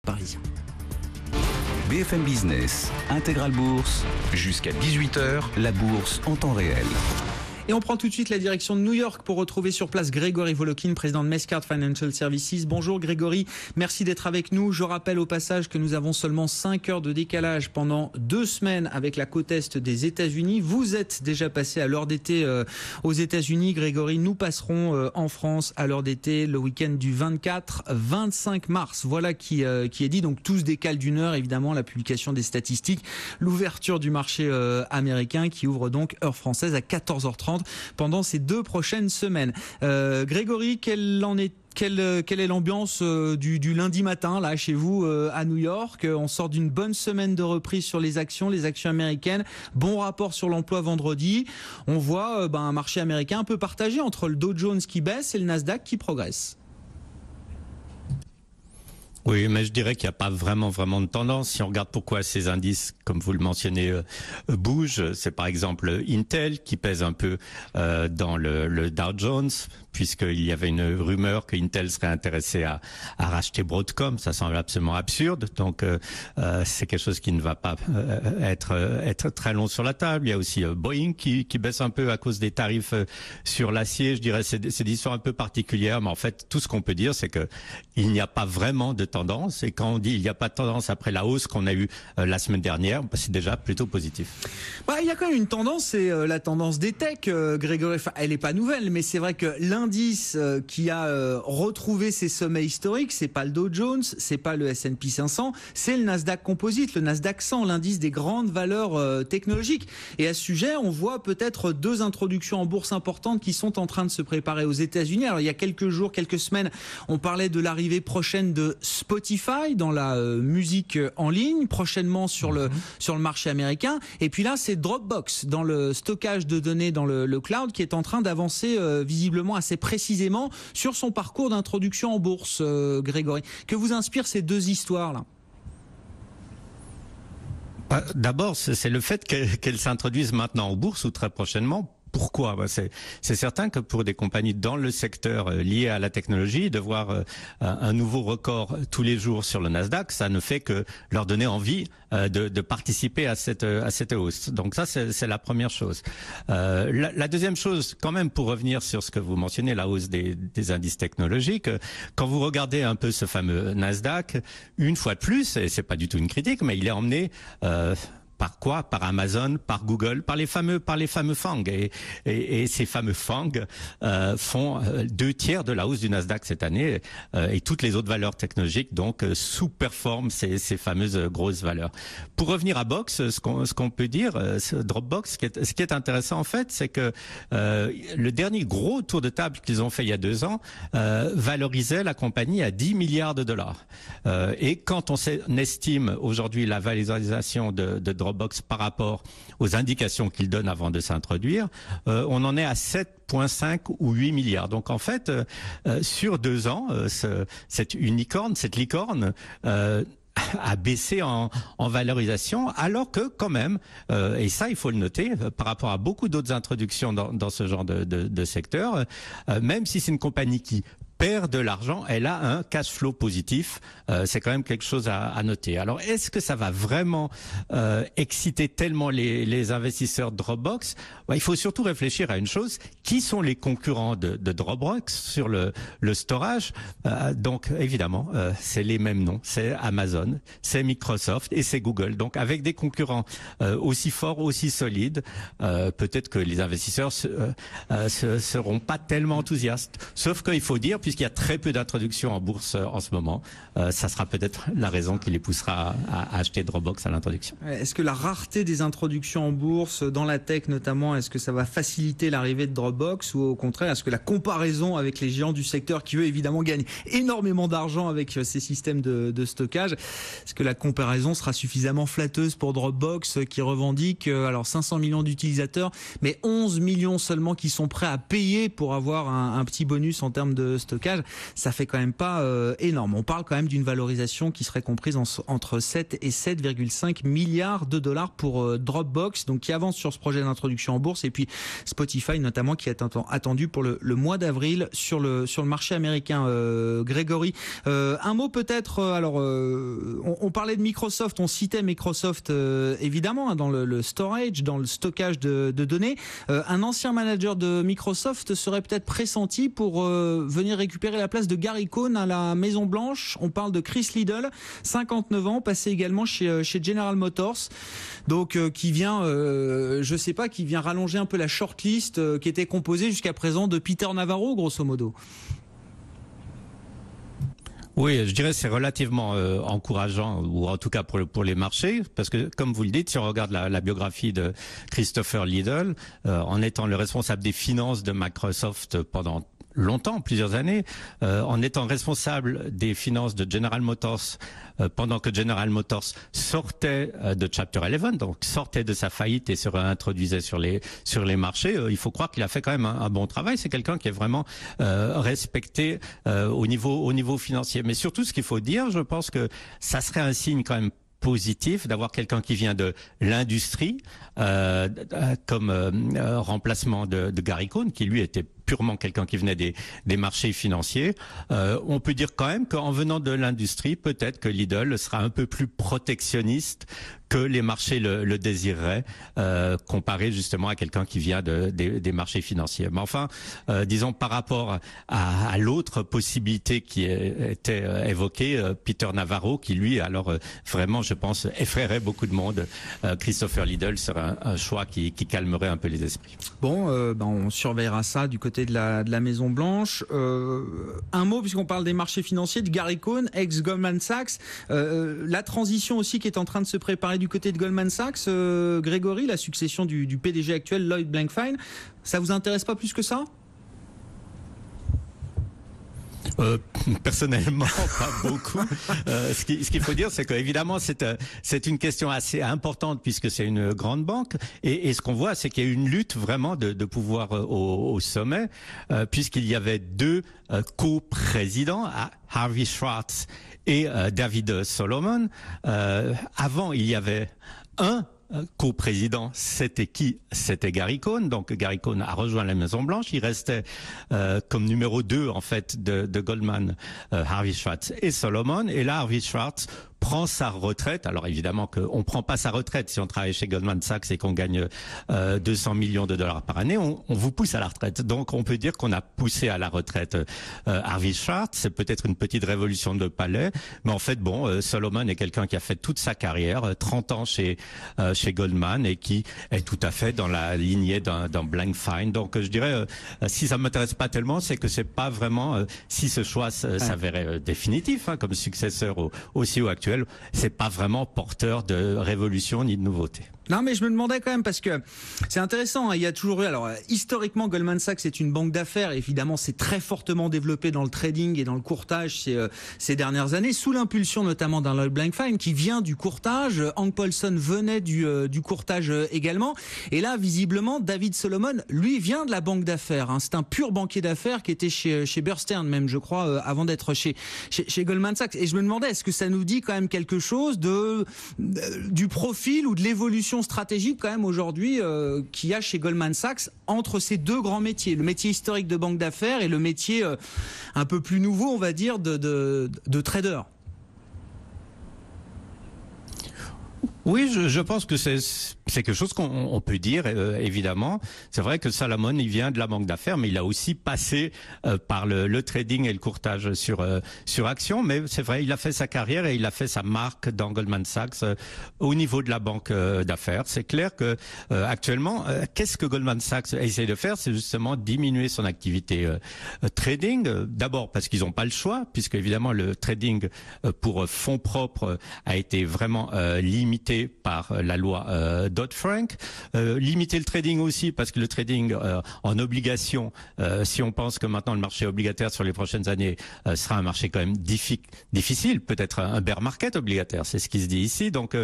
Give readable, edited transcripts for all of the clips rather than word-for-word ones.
Parisien. BFM Business, Intégral Bourse, jusqu'à 18h, la bourse en temps réel. Et on prend tout de suite la direction de New York pour retrouver sur place Grégory Volokin, président de Mescard Financial Services. Bonjour Grégory, merci d'être avec nous. Je rappelle au passage que nous avons seulement 5 heures de décalage pendant 2 semaines avec la côte est des États-Unis. Vous êtes déjà passé à l'heure d'été aux États-Unis, Grégory. Nous passerons en France à l'heure d'été le week-end du 24-25 mars. Voilà qui est dit. Donc tout se décale d'une heure, évidemment, la publication des statistiques. L'ouverture du marché américain qui ouvre donc heure française à 14h30. Pendant ces 2 prochaines semaines. Grégory, quelle est l'ambiance du lundi matin là chez vous à New York? On sort d'une bonne semaine de reprise sur les actions américaines. Bon rapport sur l'emploi vendredi. On voit un marché américain un peu partagé entre le Dow Jones qui baisse et le Nasdaq qui progresse. Oui, mais je dirais qu'il n'y a pas vraiment de tendance. Si on regarde pourquoi ces indices, comme vous le mentionnez, bougent, c'est par exemple Intel qui pèse un peu dans le Dow Jones, puisqu'il y avait une rumeur que Intel serait intéressé à racheter Broadcom. Ça semble absolument absurde. Donc c'est quelque chose qui ne va pas être très long sur la table. Il y a aussi Boeing qui baisse un peu à cause des tarifs sur l'acier. Je dirais c'est des histoires un peu particulières, mais en fait tout ce qu'on peut dire c'est que il n'y a pas vraiment de tendance. Et quand on dit il n'y a pas de tendance après la hausse qu'on a eue la semaine dernière, c'est déjà plutôt positif. Il y a quand même une tendance, c'est la tendance des techs, Grégory. Enfin, elle n'est pas nouvelle, mais c'est vrai que l'indice qui a retrouvé ses sommets historiques, c'est pas le Dow Jones, c'est pas le S&P 500, c'est le Nasdaq Composite, le Nasdaq 100, l'indice des grandes valeurs technologiques. Et à ce sujet, on voit peut-être 2 introductions en bourse importantes qui sont en train de se préparer aux États-Unis. Alors il y a quelques jours, quelques semaines, on parlait de l'arrivée prochaine de Spotify dans la musique en ligne, prochainement sur le marché américain. Et puis là, c'est Dropbox dans le stockage de données dans le cloud qui est en train d'avancer visiblement assez précisément sur son parcours d'introduction en bourse, Grégory. Que vous inspirent ces 2 histoires-là? D'abord, c'est le fait qu'elles s'introduisent maintenant en bourse ou très prochainement. Pourquoi ? C'est certain que pour des compagnies dans le secteur lié à la technologie, de voir un nouveau record tous les jours sur le Nasdaq, ça ne fait que leur donner envie de participer à cette hausse. Donc ça, c'est la première chose. La deuxième chose, quand même, pour revenir sur ce que vous mentionnez, la hausse des indices technologiques, quand vous regardez un peu ce fameux Nasdaq, une fois de plus, et c'est pas du tout une critique, mais il est emmené par quoi? Par Amazon, par Google, par les fameux FANG. Et ces fameux FANG font 2/3 de la hausse du Nasdaq cette année, et toutes les autres valeurs technologiques donc sous-performent ces fameuses grosses valeurs. Pour revenir à Box, ce qu'on peut dire, Dropbox, ce qui est intéressant en fait, c'est que le dernier gros tour de table qu'ils ont fait il y a 2 ans valorisait la compagnie à $10 milliards. Et quand on estime aujourd'hui la valorisation de Dropbox par rapport aux indications qu'il donne avant de s'introduire, on en est à 7,5 ou 8 milliards. Donc en fait, sur 2 ans, cette licorne a baissé en valorisation, alors que quand même, et ça il faut le noter, par rapport à beaucoup d'autres introductions dans ce genre de secteur, même si c'est une compagnie qui perd de l'argent, elle a un cash flow positif. C'est quand même quelque chose à noter. Alors, est-ce que ça va vraiment exciter tellement les investisseurs de Dropbox? Il faut surtout réfléchir à une chose. Qui sont les concurrents de Dropbox sur le storage? Donc, évidemment, c'est les mêmes noms. C'est Amazon, c'est Microsoft et c'est Google. Donc, avec des concurrents aussi forts, aussi solides, peut-être que les investisseurs seront pas tellement enthousiastes. Sauf qu'il faut dire, puisqu'il y a très peu d'introductions en bourse en ce moment, ça sera peut-être la raison qui les poussera à acheter Dropbox à l'introduction. Est-ce que la rareté des introductions en bourse, dans la tech notamment, est-ce que ça va faciliter l'arrivée de Dropbox, ou au contraire, est-ce que la comparaison avec les géants du secteur qui eux évidemment gagnent énormément d'argent avec ces systèmes de stockage, est-ce que la comparaison sera suffisamment flatteuse pour Dropbox qui revendique alors 500 millions d'utilisateurs, mais 11 millions seulement qui sont prêts à payer pour avoir un petit bonus en termes de stockage? stockage, ça fait quand même pas énorme. On parle quand même d'une valorisation qui serait comprise entre 7 et 7,5 milliards de dollars pour Dropbox, donc qui avance sur ce projet d'introduction en bourse, et puis Spotify notamment qui est attendu pour le mois d'avril sur le marché américain. Grégory, un mot peut-être, on parlait de Microsoft, on citait Microsoft évidemment dans le storage, dans le stockage de données. Un ancien manager de Microsoft serait peut-être pressenti pour venir récupérer la place de Gary Cohn à la Maison Blanche. On parle de Chris Liddle, 59 ans, passé également chez General Motors, donc qui vient, qui vient rallonger un peu la shortlist qui était composée jusqu'à présent de Peter Navarro, grosso modo. Oui, je dirais que c'est relativement encourageant, ou en tout cas pour les marchés, parce que comme vous le dites, si on regarde la biographie de Christopher Liddle, en étant le responsable des finances de Microsoft pendant longtemps, plusieurs années, en étant responsable des finances de General Motors pendant que General Motors sortait de Chapter 11, donc sortait de sa faillite et se réintroduisait sur les marchés, il faut croire qu'il a fait quand même un bon travail. C'est quelqu'un qui est vraiment respecté au niveau financier. Mais surtout, ce qu'il faut dire, je pense que ça serait un signe quand même positif d'avoir quelqu'un qui vient de l'industrie comme remplacement de Gary Cohn, qui lui était purement quelqu'un qui venait des marchés financiers. On peut dire quand même qu'en venant de l'industrie, peut-être que Lidl sera un peu plus protectionniste que les marchés le désireraient, comparé justement à quelqu'un qui vient des marchés financiers. Mais enfin, disons par rapport à l'autre possibilité qui était évoquée, Peter Navarro, qui lui, alors vraiment, je pense, effraierait beaucoup de monde. Christopher Liddle serait un choix qui calmerait un peu les esprits. Bon, on surveillera ça du côté de la Maison Blanche. Un mot, puisqu'on parle des marchés financiers, de Gary Cohn, ex-Goldman Sachs. La transition aussi qui est en train de se préparer du côté de Goldman Sachs. Grégory, la succession du PDG actuel, Lloyd Blankfein, ça vous intéresse pas plus que ça ? Personnellement, pas beaucoup. Ce qu'il faut dire, c'est qu'évidemment, c'est une question assez importante puisque c'est une grande banque. Et ce qu'on voit, c'est qu'il y a une lutte vraiment de pouvoir au sommet, puisqu'il y avait deux coprésidents, Harvey Schwartz et David Solomon. Avant, il y avait un coprésident, c'était qui? C'était Gary Cohn. Donc Gary Cohn a rejoint la Maison Blanche. Il restait comme numéro 2 en fait de Goldman, Harvey Schwartz et Solomon. Et là, Harvey Schwartz prend sa retraite. Alors évidemment qu'on prend pas sa retraite si on travaille chez Goldman Sachs et qu'on gagne 200 millions de dollars par année. On vous pousse à la retraite. Donc on peut dire qu'on a poussé à la retraite Harvey Schwartz. C'est peut-être une petite révolution de palais, mais en fait Solomon est quelqu'un qui a fait toute sa carrière, 30 ans chez Goldman, et qui est tout à fait dans la lignée d'un Blankfein. Donc je dirais si ça m'intéresse pas tellement, c'est que c'est pas vraiment si ce choix s'avérait définitif comme successeur au CEO actuel, c'est pas vraiment porteur de révolution ni de nouveauté. Non, mais je me demandais quand même, parce que c'est intéressant, hein, il y a toujours eu, alors historiquement Goldman Sachs est une banque d'affaires, évidemment c'est très fortement développé dans le trading et dans le courtage ces dernières années, sous l'impulsion notamment d'un Lloyd Blankfein qui vient du courtage. Hank Paulson venait du courtage également, et là visiblement David Solomon, lui, vient de la banque d'affaires, hein. C'est un pur banquier d'affaires qui était chez Bear Stearns même, je crois, avant d'être chez Goldman Sachs. Et je me demandais, est-ce que ça nous dit quand même quelque chose du profil ou de l'évolution stratégique quand même aujourd'hui qu'il y a chez Goldman Sachs entre ces deux grands métiers, le métier historique de banque d'affaires et le métier un peu plus nouveau, on va dire, de trader? Oui, je pense que c'est quelque chose qu'on peut dire, évidemment. C'est vrai que Solomon, il vient de la banque d'affaires, mais il a aussi passé par le trading et le courtage sur action. Mais c'est vrai, il a fait sa carrière et il a fait sa marque dans Goldman Sachs au niveau de la banque d'affaires. C'est clair que actuellement, qu'est-ce que Goldman Sachs essaie de faire? C'est justement diminuer son activité trading. D'abord parce qu'ils n'ont pas le choix, puisque évidemment le trading pour fonds propres a été vraiment limité par la loi Dodd-Frank, limiter le trading aussi, parce que le trading en obligation, si on pense que maintenant le marché obligataire sur les prochaines années sera un marché quand même difficile, peut-être un bear market obligataire, c'est ce qui se dit ici. Donc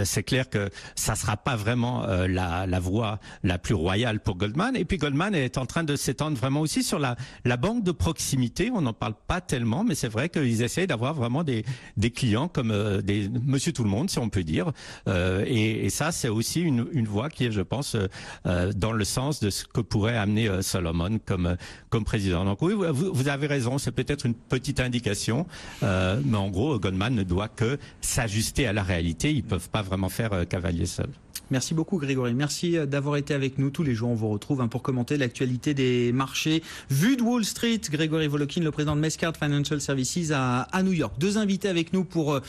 c'est clair que ça sera pas vraiment la voie la plus royale pour Goldman. Et puis Goldman est en train de s'étendre vraiment aussi sur la banque de proximité. On n'en parle pas tellement, mais c'est vrai qu'ils essayent d'avoir vraiment des clients comme des monsieur tout le monde, si on peut dire. Et ça, c'est aussi une voie qui est, je pense, dans le sens de ce que pourrait amener Solomon comme président. Donc oui, vous avez raison, c'est peut-être une petite indication, mais en gros, Goldman ne doit que s'ajuster à la réalité. Ils peuvent pas vraiment faire cavalier seul. Merci beaucoup Grégory, merci d'avoir été avec nous. Tous les jours on vous retrouve pour commenter l'actualité des marchés. Vue de Wall Street, Grégory Volokin, le président de Mescard Financial Services à New York. Deux invités avec nous pour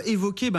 évoquer